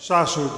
Sasud.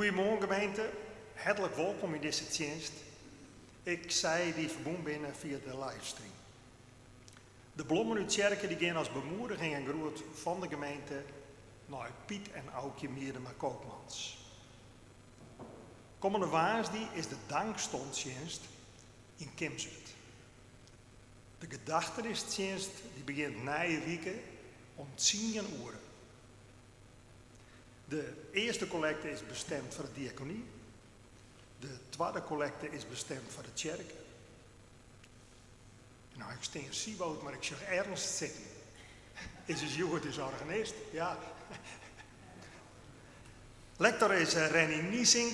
Goedemorgen gemeente, hartelijk welkom in deze dienst. Ik zei die verbonden binnen via de livestream. De Blommen uit Tjerken die gaan als bemoediging en groet van de gemeente naar Piet en Aukje Miedema Koopmans. Komende woensdag is de dankstonddienst in Kimswerd. De gedachtenisdienst die begint na je weken om 10 uur. De eerste collecte is bestemd voor de diaconie. De tweede collecte is bestemd voor de kerk. Nou, ik steen Sieboot, maar ik zeg ernst zitten. Is dus goed, is organist, ja. Lector is Renny Niesink.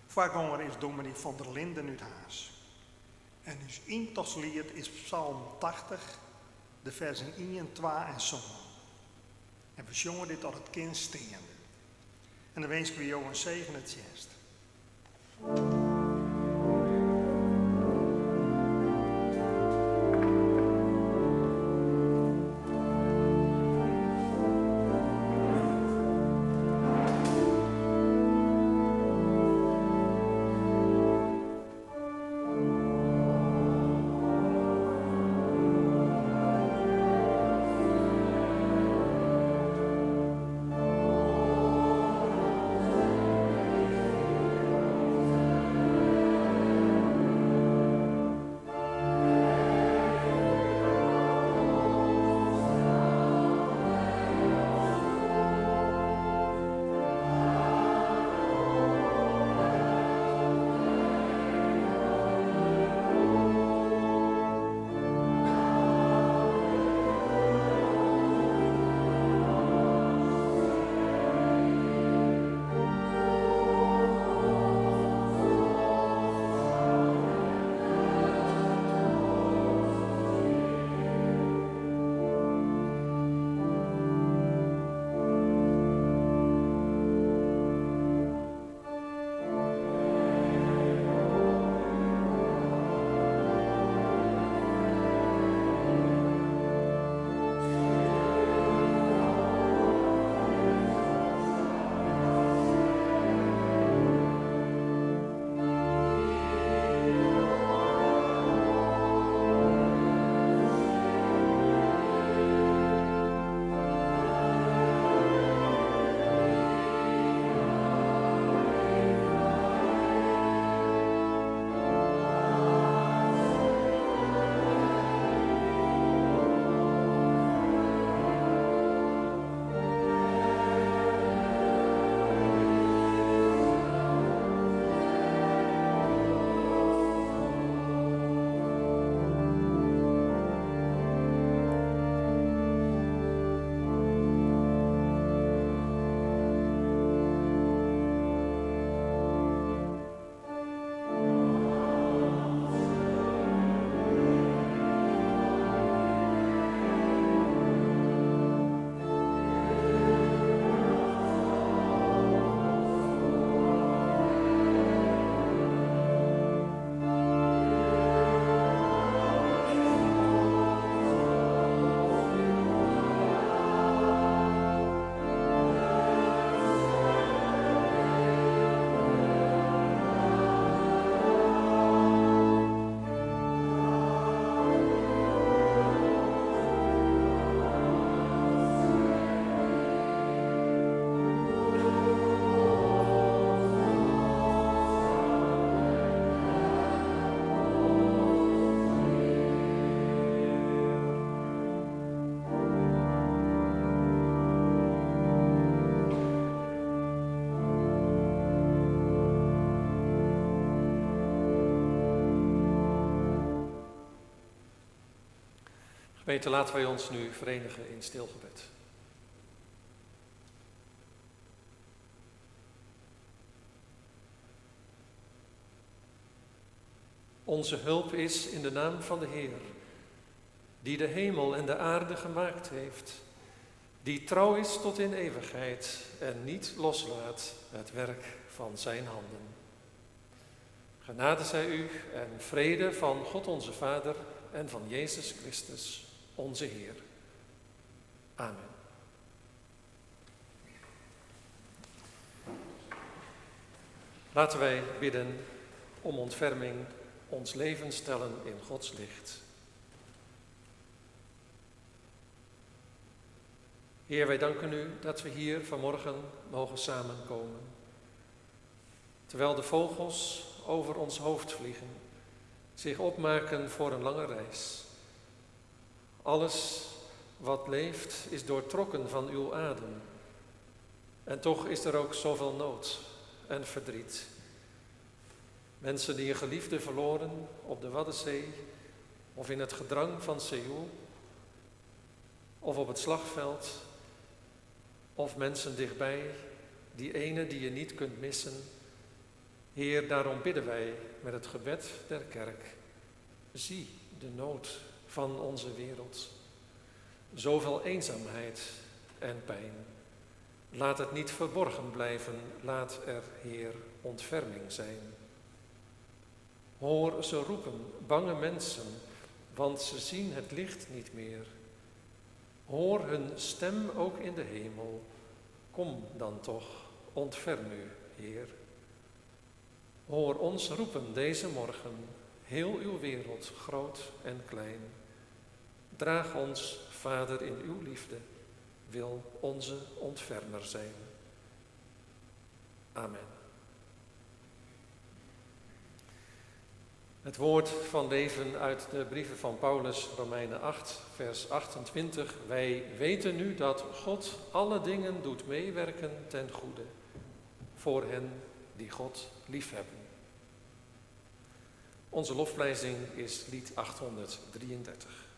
Voorganger is dominee van der Linden uit Haas. En dus intoslied is Psalm 80, de versen 1, 2 en zo. En we zongen dit al het kind steende. En dan wens ik jou een zegen het dienst. Gemeente, laten wij ons nu verenigen in stilgebed. Onze hulp is in de naam van de Heer, die de hemel en de aarde gemaakt heeft, die trouw is tot in eeuwigheid en niet loslaat het werk van zijn handen. Genade zij u en vrede van God onze Vader en van Jezus Christus, onze Heer. Amen. Laten wij bidden om ontferming, ons leven stellen in Gods licht. Heer, wij danken u dat we hier vanmorgen mogen samenkomen. Terwijl de vogels over ons hoofd vliegen, zich opmaken voor een lange reis. Alles wat leeft is doortrokken van uw adem. En toch is er ook zoveel nood en verdriet. Mensen die een geliefde verloren op de Waddenzee of in het gedrang van Seoul of op het slagveld of mensen dichtbij, die ene die je niet kunt missen. Heer, daarom bidden wij met het gebed der kerk. Zie de nood van onze wereld. Zoveel eenzaamheid en pijn. Laat het niet verborgen blijven, laat er, Heer, ontferming zijn. Hoor ze roepen, bange mensen, want ze zien het licht niet meer. Hoor hun stem ook in de hemel. Kom dan toch, ontferm u, Heer. Hoor ons roepen deze morgen, heel uw wereld, groot en klein. Draag ons, Vader, in uw liefde, wil onze ontfermer zijn. Amen. Het woord van leven uit de brieven van Paulus, Romeinen 8, vers 28. Wij weten nu dat God alle dingen doet meewerken ten goede, voor hen die God liefhebben. Onze lofprijzing is lied 833.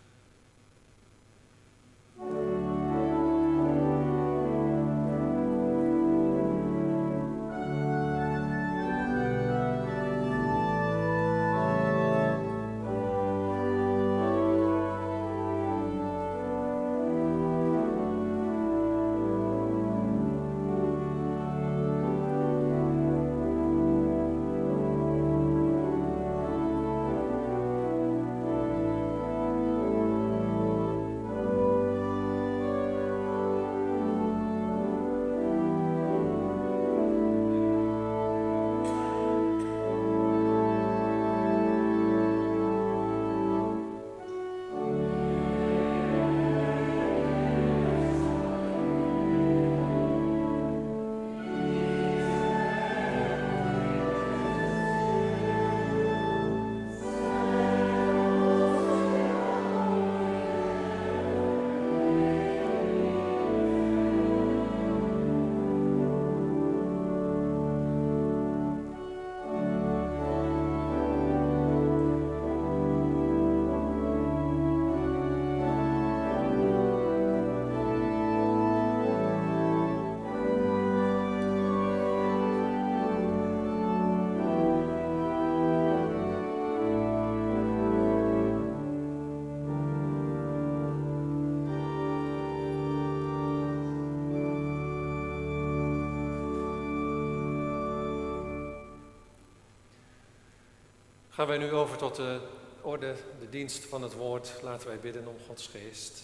Gaan wij nu over tot de orde, de dienst van het woord. Laten wij bidden om Gods geest.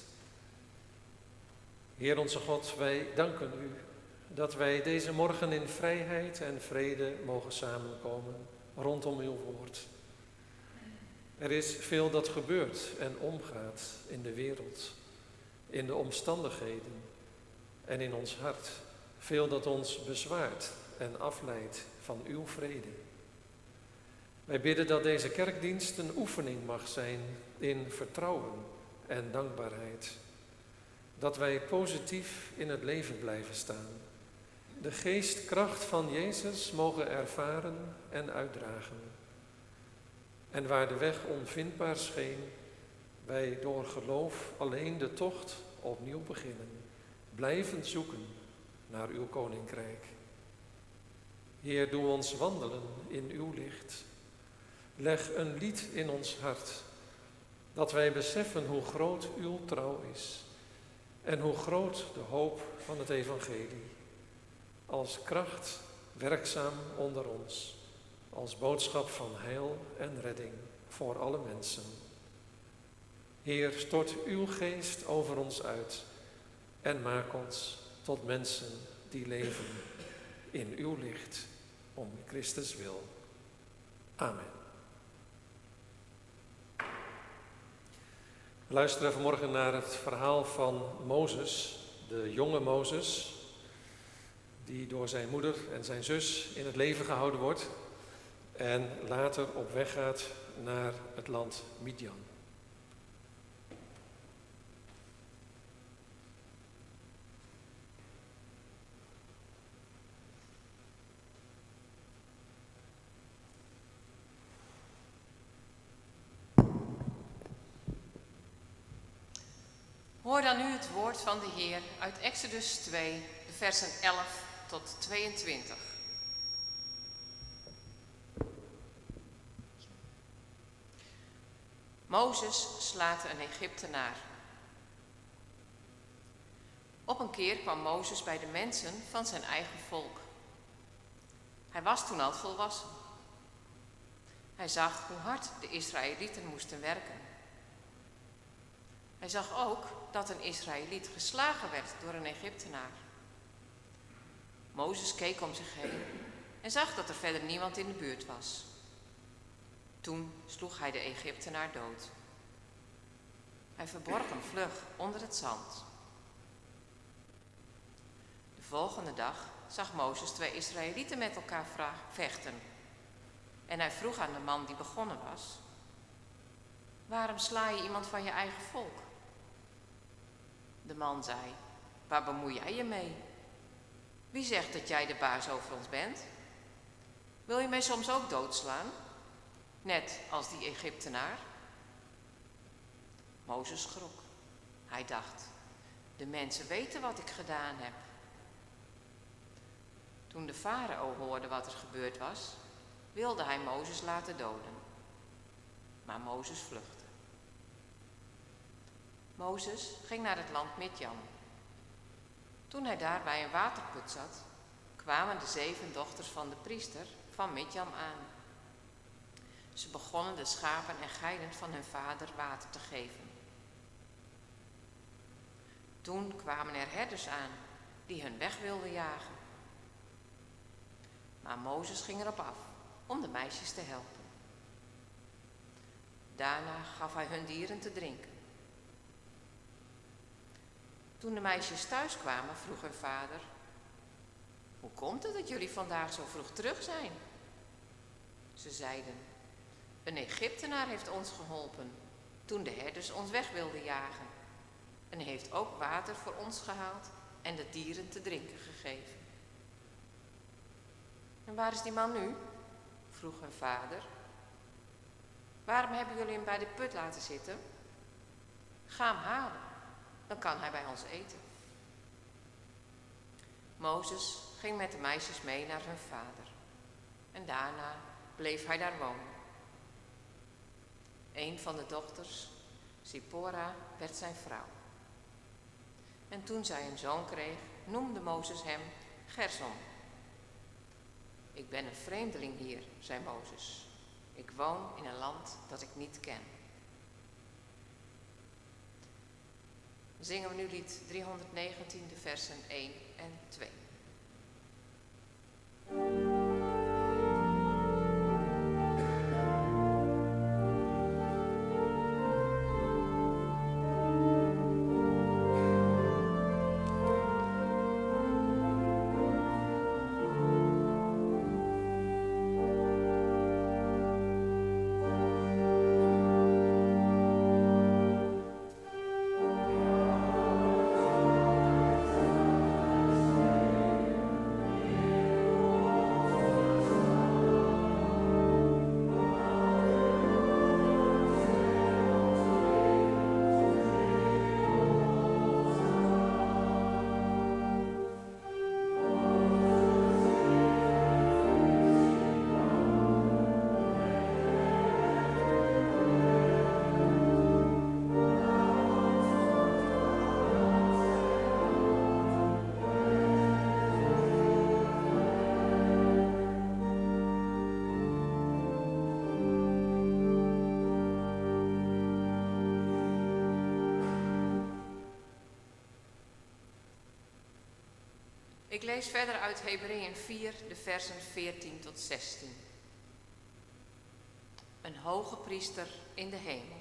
Heer onze God, wij danken u dat wij deze morgen in vrijheid en vrede mogen samenkomen rondom uw woord. Er is veel dat gebeurt en omgaat in de wereld, in de omstandigheden en in ons hart. Veel dat ons bezwaart en afleidt van uw vrede. Wij bidden dat deze kerkdienst een oefening mag zijn in vertrouwen en dankbaarheid. Dat wij positief in het leven blijven staan. De geestkracht van Jezus mogen ervaren en uitdragen. En waar de weg onvindbaar scheen, wij door geloof alleen de tocht opnieuw beginnen. Blijvend zoeken naar uw koninkrijk. Heer, doe ons wandelen in uw licht. Leg een lied in ons hart, dat wij beseffen hoe groot uw trouw is en hoe groot de hoop van het evangelie. Als kracht werkzaam onder ons, als boodschap van heil en redding voor alle mensen. Heer, stort uw geest over ons uit en maak ons tot mensen die leven in uw licht. om Christus wil. Amen. We luisteren vanmorgen naar het verhaal van Mozes, de jonge Mozes, die door zijn moeder en zijn zus in het leven gehouden wordt en later op weg gaat naar het land Midian. Hoor dan nu het woord van de Heer uit Exodus 2, de versen 11 tot 22. Mozes slaat een Egyptenaar. Op een keer kwam Mozes bij de mensen van zijn eigen volk. Hij was toen al volwassen. Hij zag hoe hard de Israëlieten moesten werken. Hij zag ook dat een Israëliet geslagen werd door een Egyptenaar. Mozes keek om zich heen en zag dat er verder niemand in de buurt was. Toen sloeg hij de Egyptenaar dood. Hij verborg hem vlug onder het zand. De volgende dag zag Mozes 2 Israëlieten met elkaar vechten. En hij vroeg aan de man die begonnen was: waarom sla je iemand van je eigen volk? De man zei: waar bemoei jij je mee? Wie zegt dat jij de baas over ons bent? Wil je mij soms ook doodslaan? Net als die Egyptenaar? Mozes schrok. Hij dacht: de mensen weten wat ik gedaan heb. Toen de farao hoorde wat er gebeurd was, wilde hij Mozes laten doden. Maar Mozes vluchtte. Mozes ging naar het land Midian. Toen hij daar bij een waterput zat, kwamen de 7 dochters van de priester van Midian aan. Ze begonnen de schapen en geiten van hun vader water te geven. Toen kwamen er herders aan die hun weg wilden jagen. Maar Mozes ging erop af om de meisjes te helpen. Daarna gaf hij hun dieren te drinken. Toen de meisjes thuis kwamen, vroeg hun vader: hoe komt het dat jullie vandaag zo vroeg terug zijn? Ze zeiden: een Egyptenaar heeft ons geholpen toen de herders ons weg wilden jagen. En heeft ook water voor ons gehaald en de dieren te drinken gegeven. En waar is die man nu? Vroeg hun vader. Waarom hebben jullie hem bij de put laten zitten? Ga hem halen, dan kan hij bij ons eten. Mozes ging met de meisjes mee naar hun vader. En daarna bleef hij daar wonen. Een van de dochters, Zipporah, werd zijn vrouw. En toen zij een zoon kreeg, noemde Mozes hem Gersom. Ik ben een vreemdeling hier, zei Mozes. Ik woon in een land dat ik niet ken. Dan zingen we nu lied 319, de versen 1 en 2. Ik lees verder uit Hebreeën 4, de versen 14 tot 16. Een hoge priester in de hemel.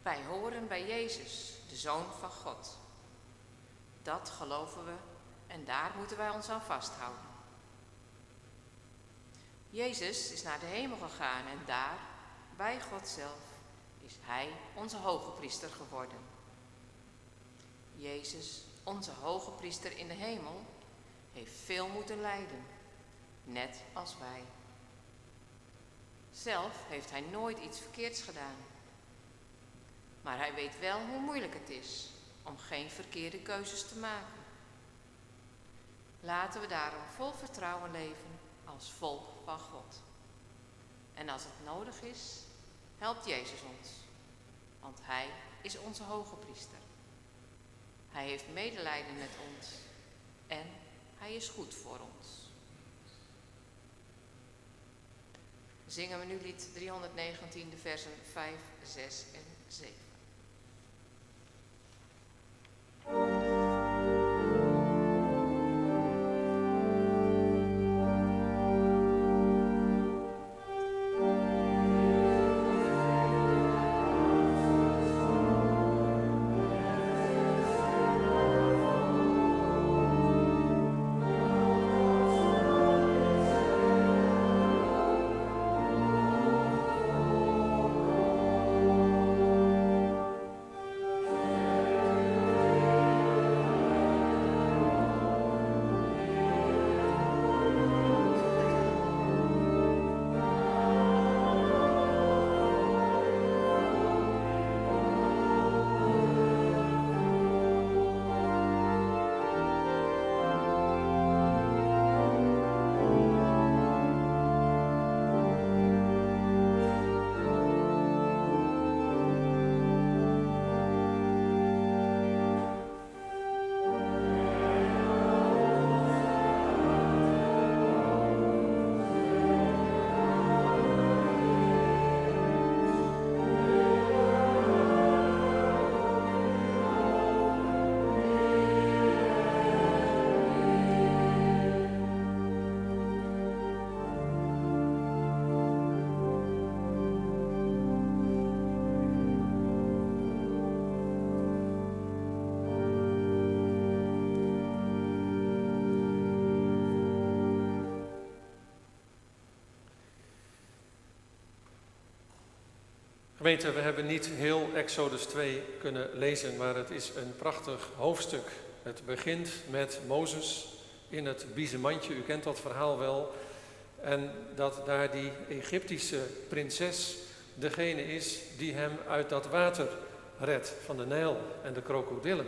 Wij horen bij Jezus, de Zoon van God. Dat geloven we en daar moeten wij ons aan vasthouden. Jezus is naar de hemel gegaan en daar, bij God zelf, is Hij onze hoge priester geworden. Jezus, onze hoge priester in de hemel, heeft veel moeten lijden, net als wij. Zelf heeft Hij nooit iets verkeerds gedaan. Maar Hij weet wel hoe moeilijk het is om geen verkeerde keuzes te maken. Laten we daarom vol vertrouwen leven als volk van God. En als het nodig is, helpt Jezus ons, want Hij is onze hoge priester. Hij heeft medelijden met ons en Hij is goed voor ons. Zingen we nu lied 319, de versen 5, 6 en 7. Gemeente, we hebben niet heel Exodus 2 kunnen lezen, maar het is een prachtig hoofdstuk. Het begint met Mozes in het biezenmandje, u kent dat verhaal wel. En dat daar die Egyptische prinses degene is die hem uit dat water redt van de Nijl en de krokodillen.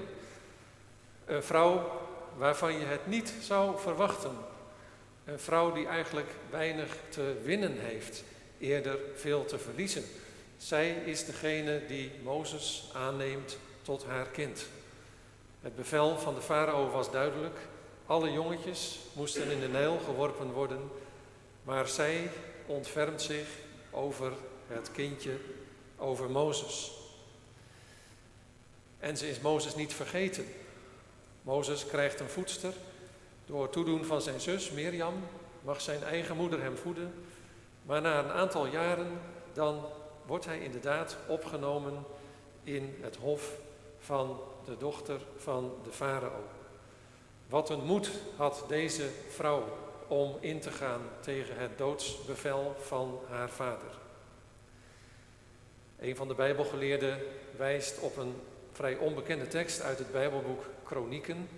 Een vrouw waarvan je het niet zou verwachten. Een vrouw die eigenlijk weinig te winnen heeft, eerder veel te verliezen. Zij is degene die Mozes aanneemt tot haar kind. Het bevel van de farao was duidelijk. Alle jongetjes moesten in de Nijl geworpen worden. Maar zij ontfermt zich over het kindje, over Mozes. En ze is Mozes niet vergeten. Mozes krijgt een voedster. Door toedoen van zijn zus Mirjam mag zijn eigen moeder hem voeden. Maar na een aantal jaren dan wordt hij inderdaad opgenomen in het hof van de dochter van de farao. Wat een moed had deze vrouw om in te gaan tegen het doodsbevel van haar vader. Een van de Bijbelgeleerden wijst op een vrij onbekende tekst uit het Bijbelboek Kronieken,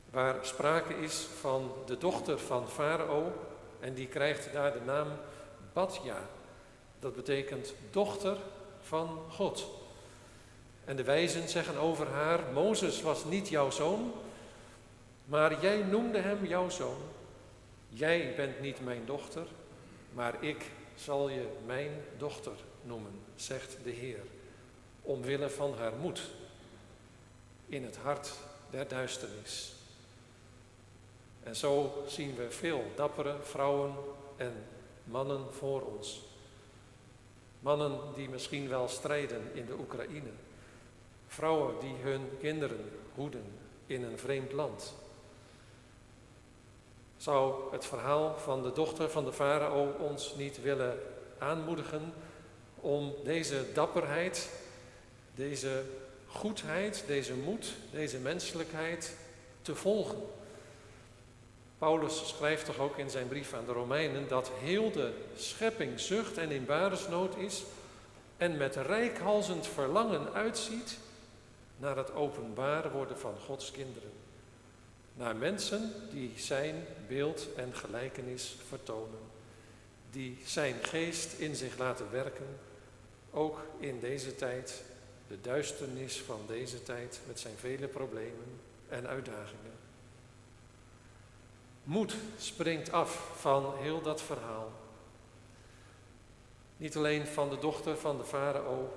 waar sprake is van de dochter van farao en die krijgt daar de naam Badja. Dat betekent dochter van God. En de wijzen zeggen over haar, Mozes was niet jouw zoon, maar jij noemde hem jouw zoon. Jij bent niet mijn dochter, maar ik zal je mijn dochter noemen, zegt de Heer, omwille van haar moed in het hart der duisternis. En zo zien we veel dappere vrouwen en mannen voor ons. Mannen die misschien wel strijden in de Oekraïne. Vrouwen die hun kinderen hoeden in een vreemd land. Zou het verhaal van de dochter van de farao ons niet willen aanmoedigen om deze dapperheid, deze goedheid, deze moed, deze menselijkheid te volgen? Paulus schrijft toch ook in zijn brief aan de Romeinen dat heel de schepping zucht en in baresnood is en met reikhalzend verlangen uitziet naar het openbaar worden van Gods kinderen. Naar mensen die zijn beeld en gelijkenis vertonen. Die zijn geest in zich laten werken, ook in deze tijd, de duisternis van deze tijd met zijn vele problemen en uitdagingen. Moed springt af van heel dat verhaal. Niet alleen van de dochter van de farao,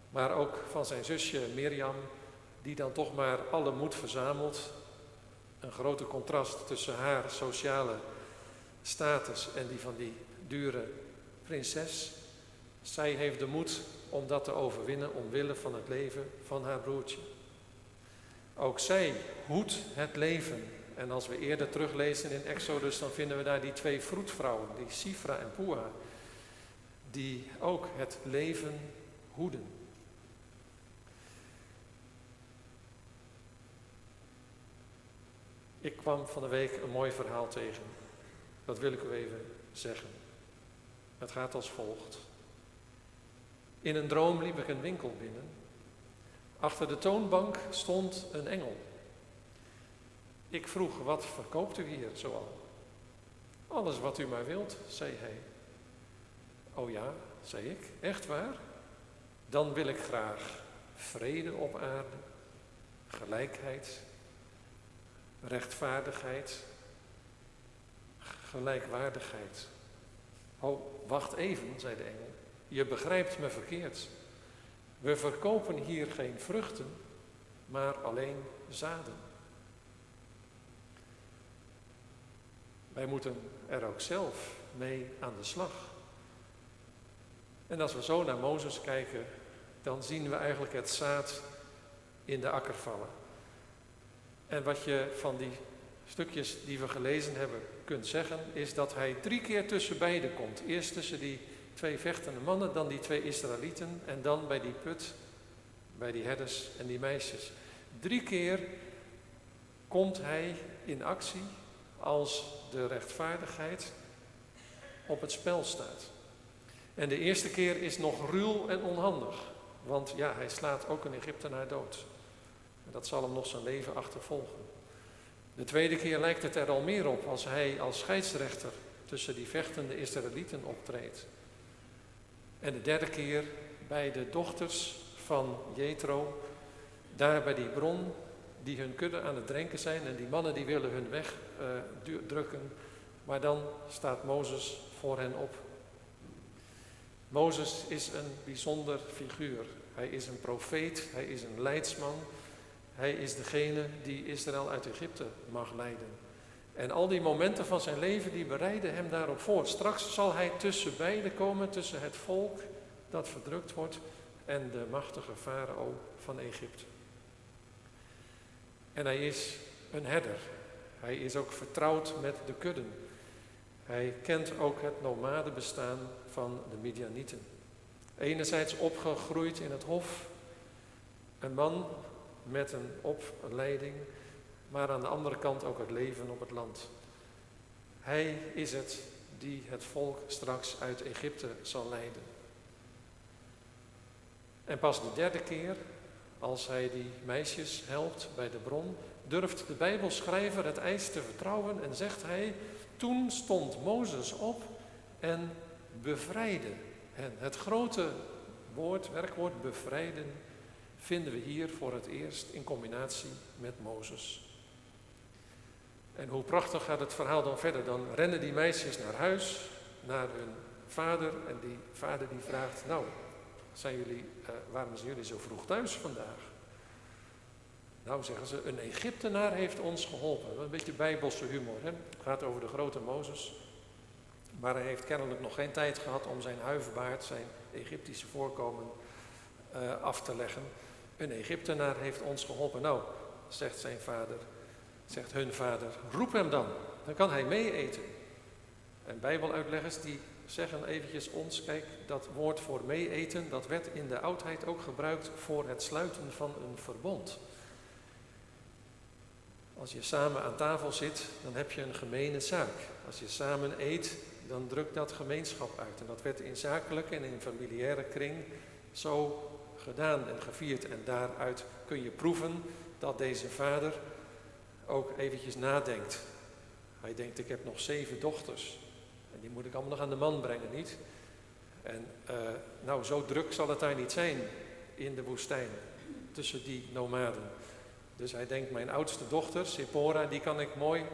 maar ook van zijn zusje Mirjam, die dan toch maar alle moed verzamelt. Een grote contrast tussen haar sociale status en die van die dure prinses. Zij heeft de moed om dat te overwinnen omwille van het leven van haar broertje. Ook zij hoedt het leven. En als we eerder teruglezen in Exodus, dan vinden we daar die 2 vroedvrouwen, die Sifra en Pua, die ook het leven hoeden. Ik kwam van de week een mooi verhaal tegen. Dat wil ik u even zeggen. Het gaat als volgt. In een droom liep ik een winkel binnen. Achter de toonbank stond een engel. Ik vroeg, wat verkoopt u hier zoal? Alles wat u maar wilt, zei hij. Oh ja, zei ik, echt waar? Dan wil ik graag vrede op aarde, gelijkheid, rechtvaardigheid, gelijkwaardigheid. Oh, wacht even, zei de engel. Je begrijpt me verkeerd. We verkopen hier geen vruchten, maar alleen zaden. Wij moeten er ook zelf mee aan de slag. En als we zo naar Mozes kijken, dan zien we eigenlijk het zaad in de akker vallen. En wat je van die stukjes die we gelezen hebben kunt zeggen, is dat hij 3 keer tussen beiden komt. Eerst tussen die 2 vechtende mannen, dan die 2 Israëlieten en dan bij die put, bij die herders en die meisjes. 3 keer komt hij in actie als de rechtvaardigheid op het spel staat. En de eerste keer is nog ruw en onhandig, want ja, hij slaat ook een Egyptenaar dood. En dat zal hem nog zijn leven achtervolgen. De tweede keer lijkt het er al meer op als hij als scheidsrechter tussen die vechtende Israëlieten optreedt. En de derde keer bij de dochters van Jethro, daar bij die bron, die hun kudde aan het drinken zijn en die mannen die willen hun weg drukken. Maar dan staat Mozes voor hen op. Mozes is een bijzonder figuur. Hij is een profeet, hij is een leidsman. Hij is degene die Israël uit Egypte mag leiden. En al die momenten van zijn leven die bereiden hem daarop voor. Straks zal hij tussen beiden komen, tussen het volk dat verdrukt wordt en de machtige farao van Egypte. En hij is een herder. Hij is ook vertrouwd met de kudden. Hij kent ook het nomadenbestaan van de Midianieten. Enerzijds opgegroeid in het hof, een man met een opleiding, maar aan de andere kant ook het leven op het land. Hij is het die het volk straks uit Egypte zal leiden. En pas de derde keer, als hij die meisjes helpt bij de bron, durft de Bijbelschrijver het ijs te vertrouwen en zegt hij: toen stond Mozes op en bevrijdde hen. Het grote werkwoord bevrijden vinden we hier voor het eerst in combinatie met Mozes. En hoe prachtig gaat het verhaal dan verder. Dan rennen die meisjes naar huis, naar hun vader. En die vader die vraagt: nou, waarom zijn jullie zo vroeg thuis vandaag? Nou, zeggen ze, een Egyptenaar heeft ons geholpen. Een beetje bijbelse humor, hè? Het gaat over de grote Mozes. Maar hij heeft kennelijk nog geen tijd gehad om zijn huivebaard, zijn Egyptische voorkomen af te leggen. Een Egyptenaar heeft ons geholpen. Nou, zegt hun vader, roep hem dan kan hij mee eten. En bijbeluitleggers die zeggen eventjes ons, kijk, dat woord voor mee eten, dat werd in de oudheid ook gebruikt voor het sluiten van een verbond. Als je samen aan tafel zit, dan heb je een gemene zaak. Als je samen eet, dan drukt dat gemeenschap uit. En dat werd in zakelijke en in familiaire kring zo gedaan en gevierd. En daaruit kun je proeven dat deze vader ook eventjes nadenkt. Hij denkt, ik heb nog 7 dochters. En die moet ik allemaal nog aan de man brengen, niet? En zo druk zal het daar niet zijn in de woestijn, tussen die nomaden. Dus hij denkt, mijn oudste dochter, Sephora, die kan ik mooi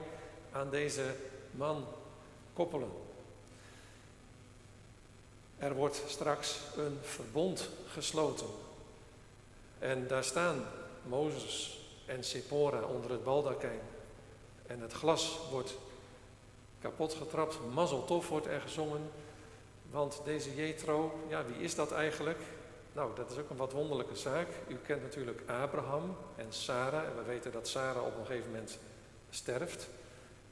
aan deze man koppelen. Er wordt straks een verbond gesloten. En daar staan Mozes en Sephora onder het baldakijn. En het glas wordt kapot getrapt. Mazel tov wordt er gezongen. Want deze Jethro, ja, wie is dat eigenlijk? Nou, dat is ook een wat wonderlijke zaak. U kent natuurlijk Abraham en Sarah. En we weten dat Sarah op een gegeven moment sterft.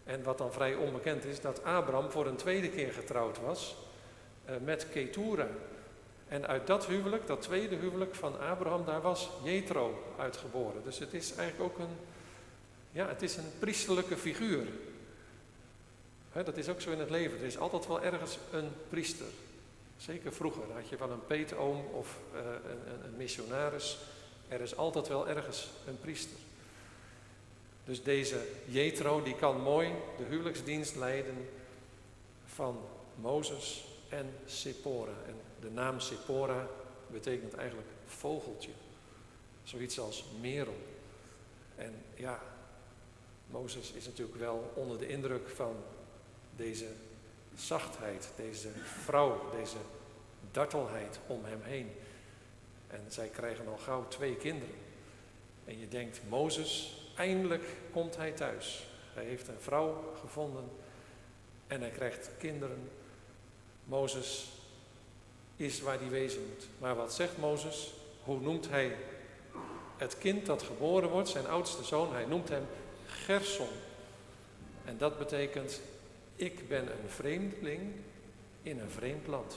En wat dan vrij onbekend is, dat Abraham voor een tweede keer getrouwd was met Ketura. En uit dat huwelijk, dat tweede huwelijk van Abraham, daar was Jethro uitgeboren. Dus het is eigenlijk ook een priesterlijke figuur. Dat is ook zo in het leven. Er is altijd wel ergens een priester. Zeker vroeger had je wel een peetoom of een missionaris. Er is altijd wel ergens een priester. Dus deze Jethro die kan mooi de huwelijksdienst leiden van Mozes en Sephora. En de naam Sephora betekent eigenlijk vogeltje. Zoiets als merel. En ja, Mozes is natuurlijk wel onder de indruk van deze zachtheid, deze vrouw, deze dartelheid om hem heen. En zij krijgen al gauw 2 kinderen. En je denkt, Mozes, eindelijk komt hij thuis. Hij heeft een vrouw gevonden en hij krijgt kinderen. Mozes is waar hij wezen moet. Maar wat zegt Mozes? Hoe noemt hij het kind dat geboren wordt, zijn oudste zoon? Hij noemt hem Gerson. En dat betekent, ik ben een vreemdeling in een vreemd land.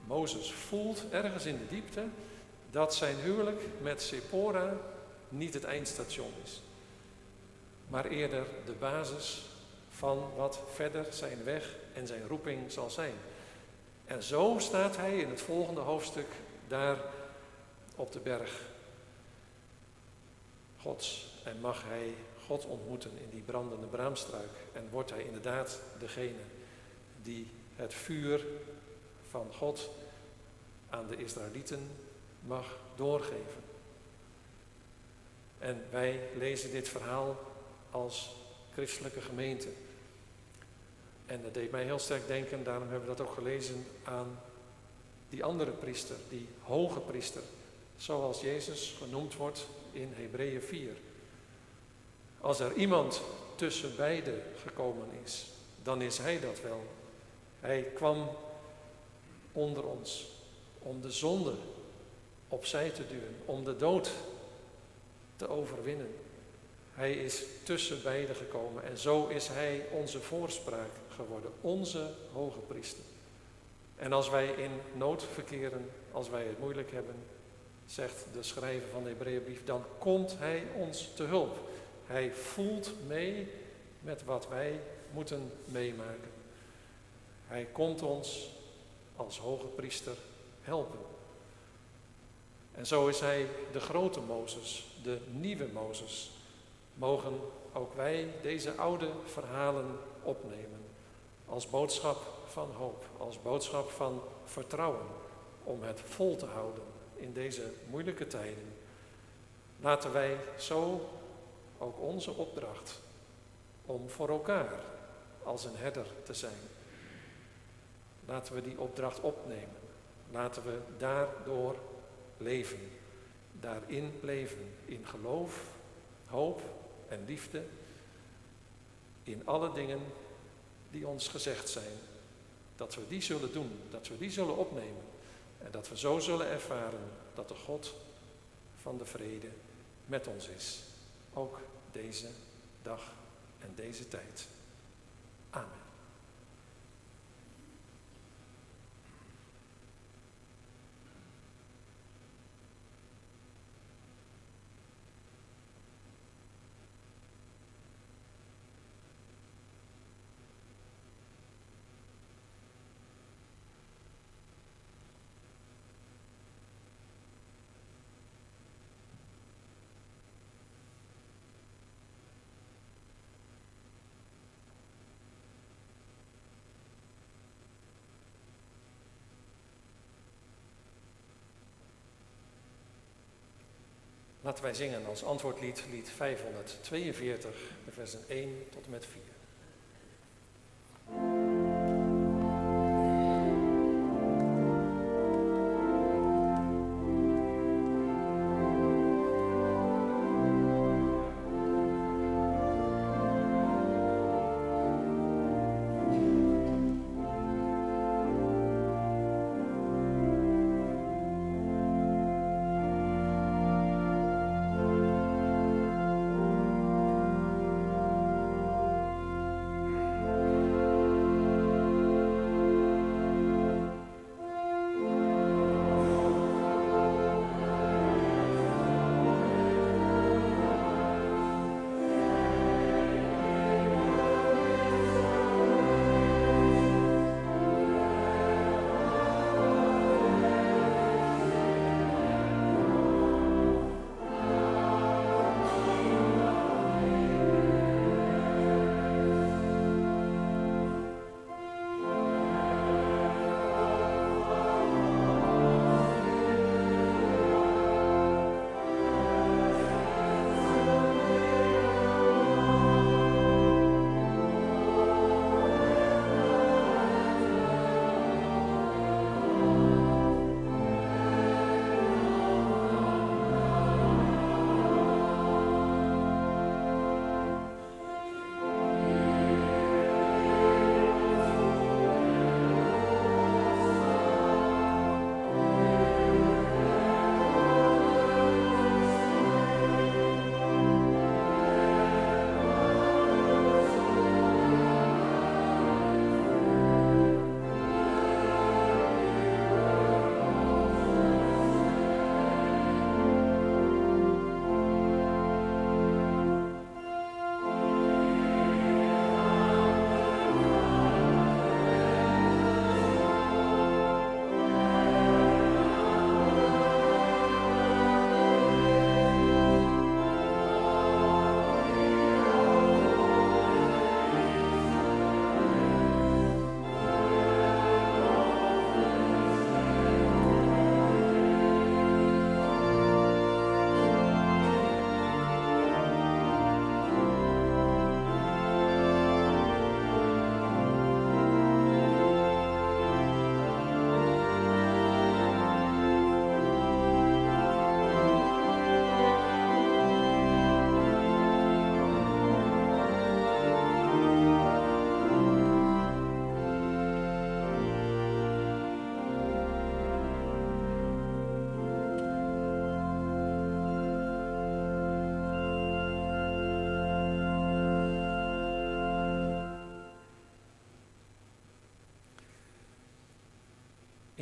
Mozes voelt ergens in de diepte dat zijn huwelijk met Sephora niet het eindstation is. Maar eerder de basis van wat verder zijn weg en zijn roeping zal zijn. En zo staat hij in het volgende hoofdstuk daar op de berg Gods. En mag hij God ontmoeten in die brandende braamstruik. En wordt hij inderdaad degene die het vuur van God aan de Israëlieten mag doorgeven. En wij lezen dit verhaal als christelijke gemeente. En dat deed mij heel sterk denken, daarom hebben we dat ook gelezen, aan die andere priester, die hoge priester. Zoals Jezus genoemd wordt in Hebreeën 4. Als er iemand tussen beiden gekomen is, dan is hij dat wel. Hij kwam onder ons om de zonde opzij te duwen, om de dood te overwinnen. Hij is tussen beiden gekomen en zo is hij onze voorspraak geworden, onze hoge priester. En als wij in nood verkeren, als wij het moeilijk hebben, zegt de schrijver van de Hebreeënbrief, dan komt hij ons te hulp. Hij voelt mee met wat wij moeten meemaken. Hij komt ons als hoge priester helpen. En zo is hij de grote Mozes, de nieuwe Mozes. Mogen ook wij deze oude verhalen opnemen als boodschap van hoop, als boodschap van vertrouwen, om het vol te houden in deze moeilijke tijden. Laten wij zo ook onze opdracht om voor elkaar als een herder te zijn. Laten we die opdracht opnemen. Laten we daardoor leven. Daarin leven. In geloof, hoop en liefde. In alle dingen die ons gezegd zijn. Dat we die zullen doen. Dat we die zullen opnemen. En dat we zo zullen ervaren dat de God van de vrede met ons is. Ook deze dag en deze tijd. Amen. Laten wij zingen als antwoordlied, lied 542, de versen 1 tot en met 4.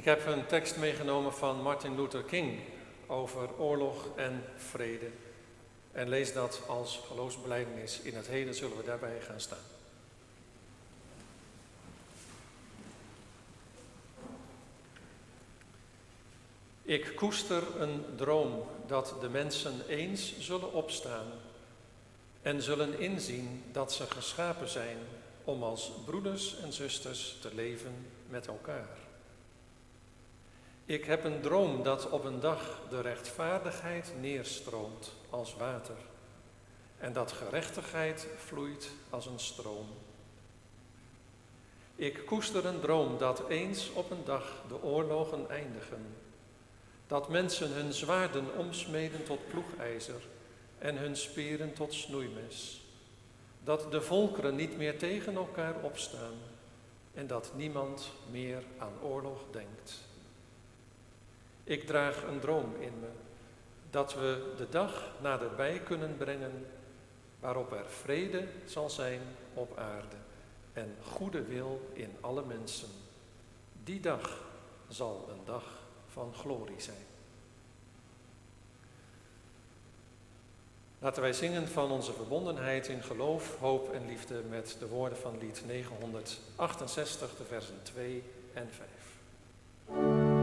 Ik heb een tekst meegenomen van Martin Luther King over oorlog en vrede. En lees dat als geloofsbelijdenis. In het heden zullen we daarbij gaan staan. Ik koester een droom dat de mensen eens zullen opstaan en zullen inzien dat ze geschapen zijn om als broeders en zusters te leven met elkaar. Ik heb een droom dat op een dag de rechtvaardigheid neerstroomt als water en dat gerechtigheid vloeit als een stroom. Ik koester een droom dat eens op een dag de oorlogen eindigen, dat mensen hun zwaarden omsmeden tot ploegijzer en hun speren tot snoeimes, dat de volkeren niet meer tegen elkaar opstaan en dat niemand meer aan oorlog denkt. Ik draag een droom in me dat we de dag naderbij kunnen brengen waarop er vrede zal zijn op aarde en goede wil in alle mensen. Die dag zal een dag van glorie zijn. Laten wij zingen van onze verbondenheid in geloof, hoop en liefde met de woorden van lied 968, de versen 2 en 5.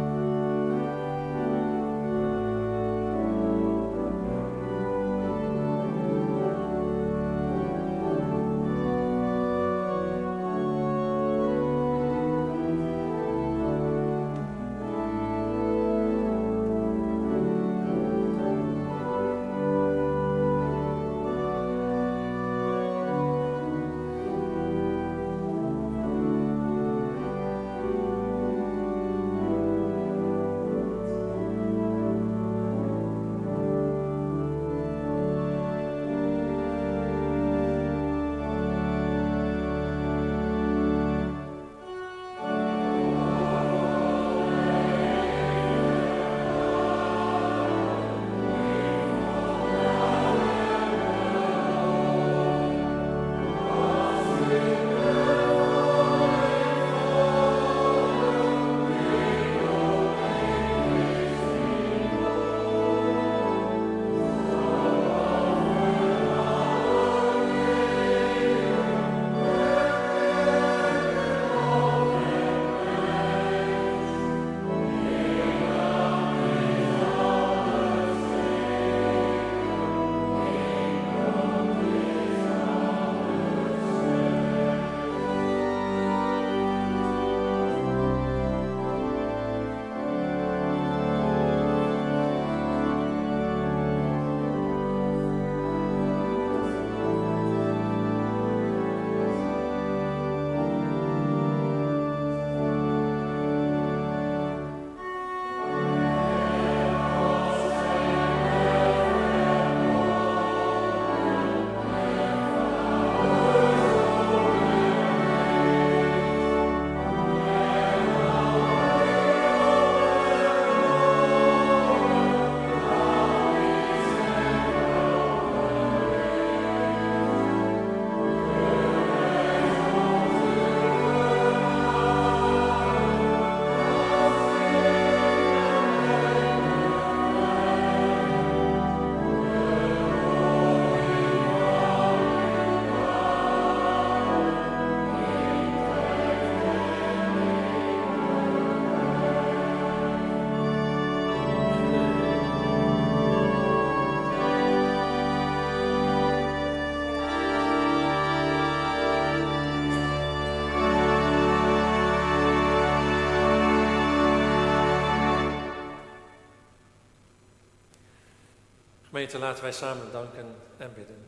Gemeente, laten wij samen danken en bidden.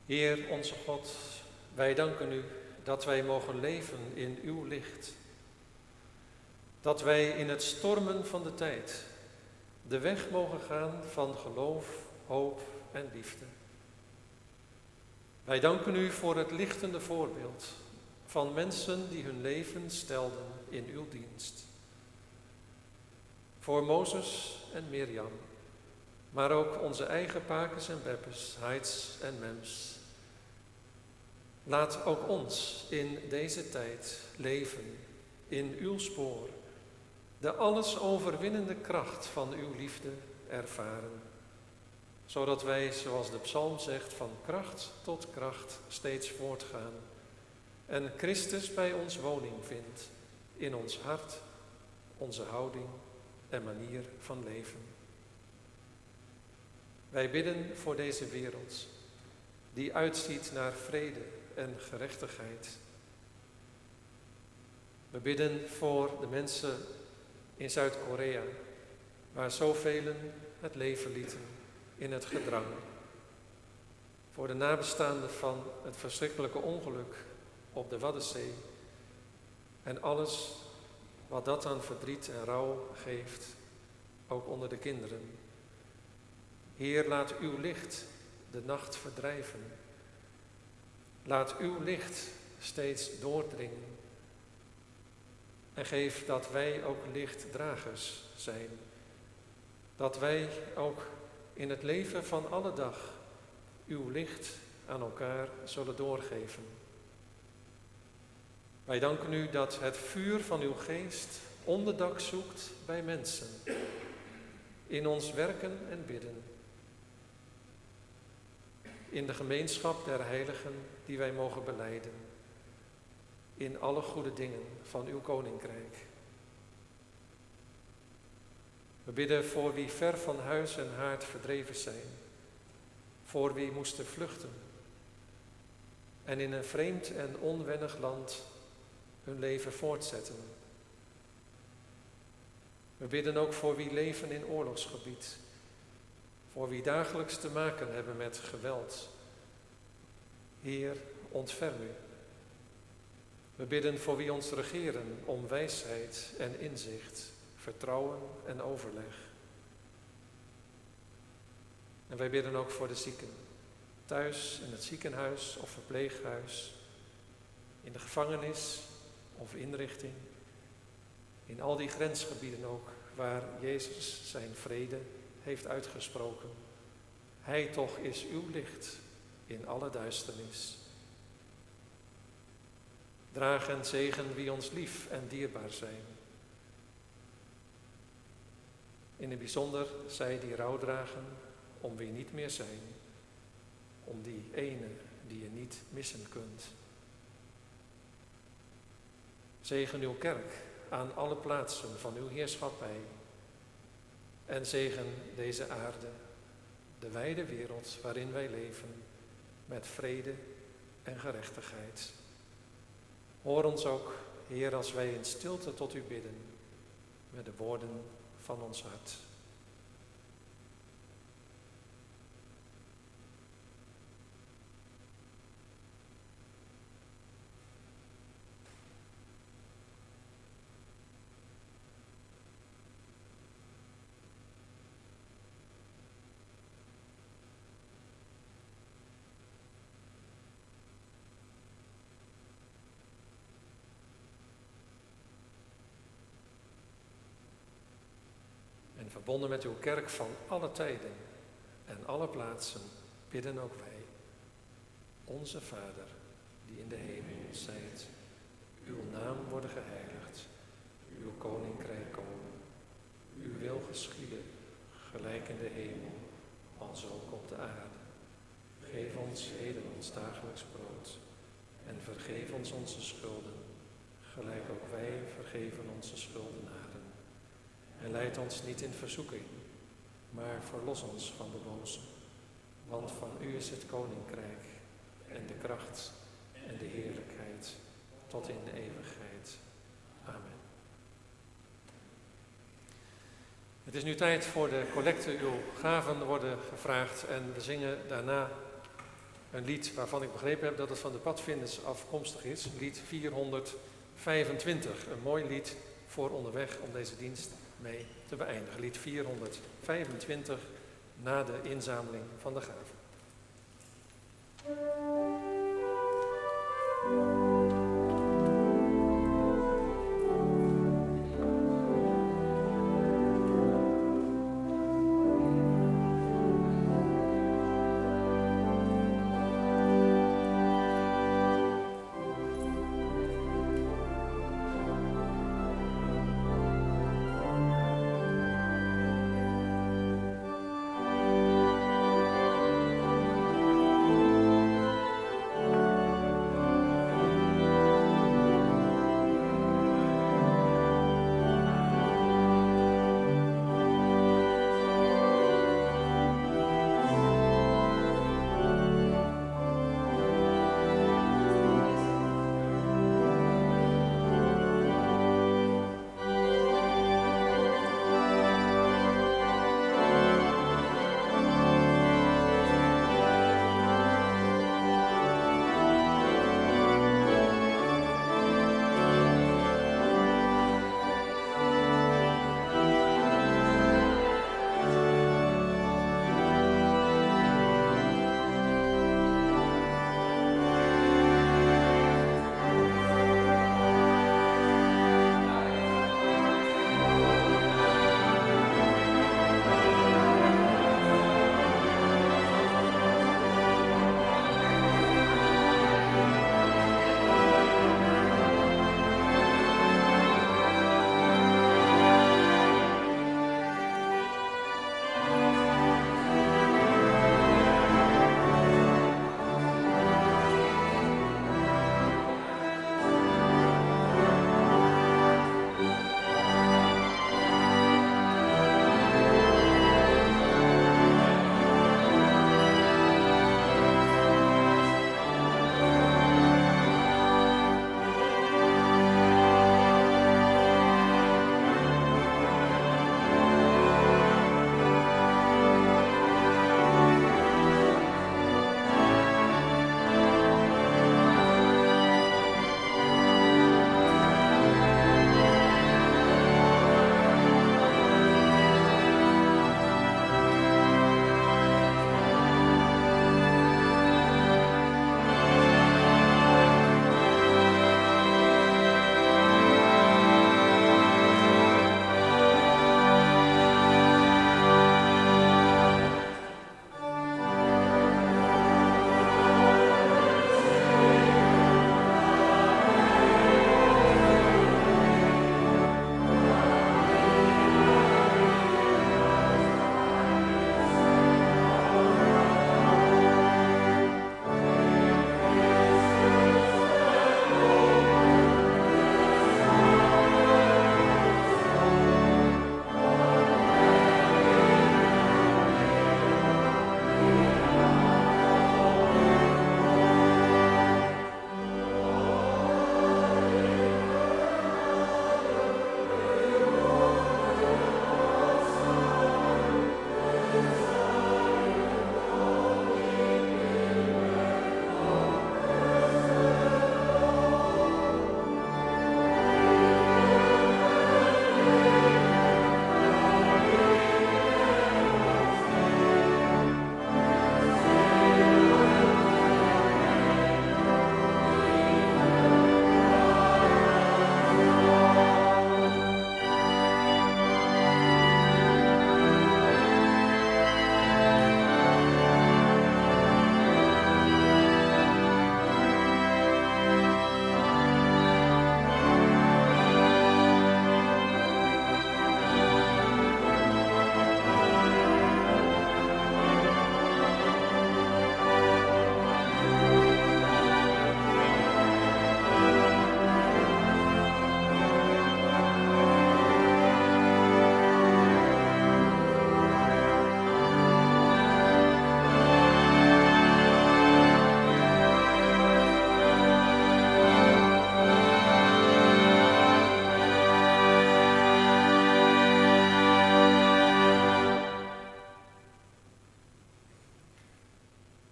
Heer, onze God, wij danken u dat wij mogen leven in uw licht. Dat wij in het stormen van de tijd de weg mogen gaan van geloof, hoop en liefde. Wij danken u voor het lichtende voorbeeld van mensen die hun leven stelden in uw dienst. Voor Mozes en Mirjam, maar ook onze eigen Pakes en Beppes, Heids en Mems. Laat ook ons in deze tijd leven in uw spoor, de alles overwinnende kracht van uw liefde ervaren, zodat wij, zoals de psalm zegt, van kracht tot kracht steeds voortgaan en Christus bij ons woning vindt in ons hart, onze houding en manier van leven. Wij bidden voor deze wereld, die uitziet naar vrede en gerechtigheid. We bidden voor de mensen in Zuid-Korea, waar zoveel het leven lieten in het gedrang. Voor de nabestaanden van het verschrikkelijke ongeluk op de Waddenzee en alles wat dat aan verdriet en rouw geeft, ook onder de kinderen. Heer, laat uw licht de nacht verdrijven. Laat uw licht steeds doordringen. En geef dat wij ook lichtdragers zijn dat wij ook in het leven van alle dag uw licht aan elkaar zullen doorgeven. Wij danken u dat het vuur van uw geest onderdak zoekt bij mensen, in ons werken en bidden, in de gemeenschap der heiligen die wij mogen belijden, in alle goede dingen van uw koninkrijk. We bidden voor wie ver van huis en haard verdreven zijn, voor wie moesten vluchten en in een vreemd en onwennig land hun leven voortzetten. We bidden ook voor wie leven in oorlogsgebied, voor wie dagelijks te maken hebben met geweld. Heer, ontferm u. We bidden voor wie ons regeren om wijsheid en inzicht, vertrouwen en overleg. En wij bidden ook voor de zieken, thuis in het ziekenhuis of verpleeghuis, in de gevangenis of inrichting, in al die grensgebieden ook waar Jezus zijn vrede heeft uitgesproken. Hij toch is uw licht in alle duisternis. Draag en zegen wie ons lief en dierbaar zijn. In het bijzonder zij die rouw dragen om wie niet meer zijn, om die ene die je niet missen kunt. Zegen uw kerk aan alle plaatsen van uw heerschappij en zegen deze aarde, de wijde wereld waarin wij leven, met vrede en gerechtigheid. Hoor ons ook, Heer, als wij in stilte tot u bidden, met de woorden van ons hart. En verbonden met uw kerk van alle tijden en alle plaatsen bidden ook wij. Onze Vader, die in de hemel zijt, uw naam worden geheiligd, uw koninkrijk komen, uw wil geschieden, gelijk in de hemel, als ook op de aarde. Geef ons heden ons dagelijks brood en vergeef ons onze schulden, gelijk ook wij vergeven onze schuldenaren. En leid ons niet in verzoeking, maar verlos ons van de boze. Want van u is het koninkrijk en de kracht en de heerlijkheid tot in de eeuwigheid. Amen. Het is nu tijd voor de collecte. Uw gaven worden gevraagd en we zingen daarna een lied waarvan ik begrepen heb dat het van de padvinders afkomstig is. Lied 425, een mooi lied voor onderweg om deze dienst mee te beëindigen. Lied 425 na de inzameling van de gaven.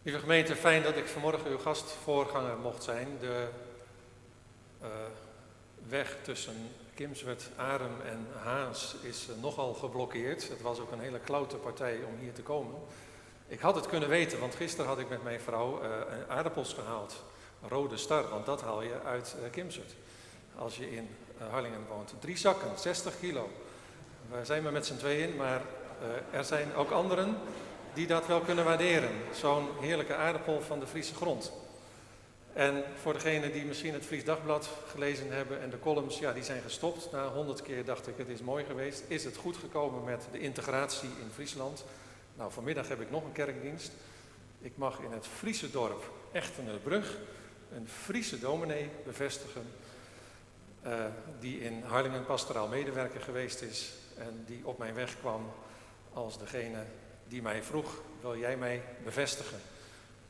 Lieve gemeente, fijn dat ik vanmorgen uw gastvoorganger mocht zijn. De weg tussen Kimswerd, Arem en Haas is nogal geblokkeerd. Het was ook een hele kloute partij om hier te komen. Ik had het kunnen weten, want gisteren had ik met mijn vrouw aardappels gehaald. Rode Star, want dat haal je uit Kimswerd. Als je in Harlingen woont. 3 zakken, 60 kilo. Wij zijn maar met z'n tweeën, maar er zijn ook anderen die dat wel kunnen waarderen. Zo'n heerlijke aardappel van de Friese grond. En voor degenen die misschien het Fries Dagblad gelezen hebben en de columns, ja, die zijn gestopt. Na 100 keer dacht ik, het is mooi geweest. Is het goed gekomen met de integratie in Friesland? Nou, vanmiddag heb ik nog een kerkdienst. Ik mag in het Friese dorp Echtenerbrug een Friese dominee bevestigen. Die in Harlingen pastoraal medewerker geweest is en die op mijn weg kwam als degene die mij vroeg, wil jij mij bevestigen?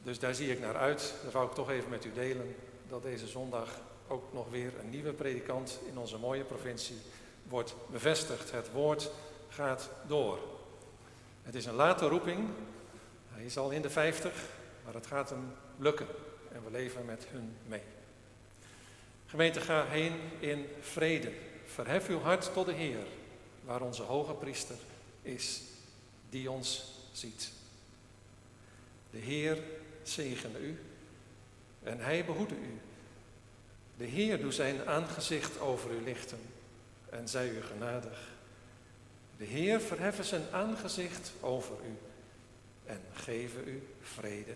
Dus daar zie ik naar uit. Dat wou ik toch even met u delen, dat deze zondag ook nog weer een nieuwe predikant in onze mooie provincie wordt bevestigd. Het woord gaat door. Het is een late roeping, hij is al in de 50, maar het gaat hem lukken en we leven met hun mee. Gemeente, ga heen in vrede. Verhef uw hart tot de Heer, waar onze hoge priester is, die ons ziet. De Heer zegene u en hij behoede u. De Heer doe zijn aangezicht over u lichten en zij u genadig. De Heer verheffe zijn aangezicht over u en geven u vrede.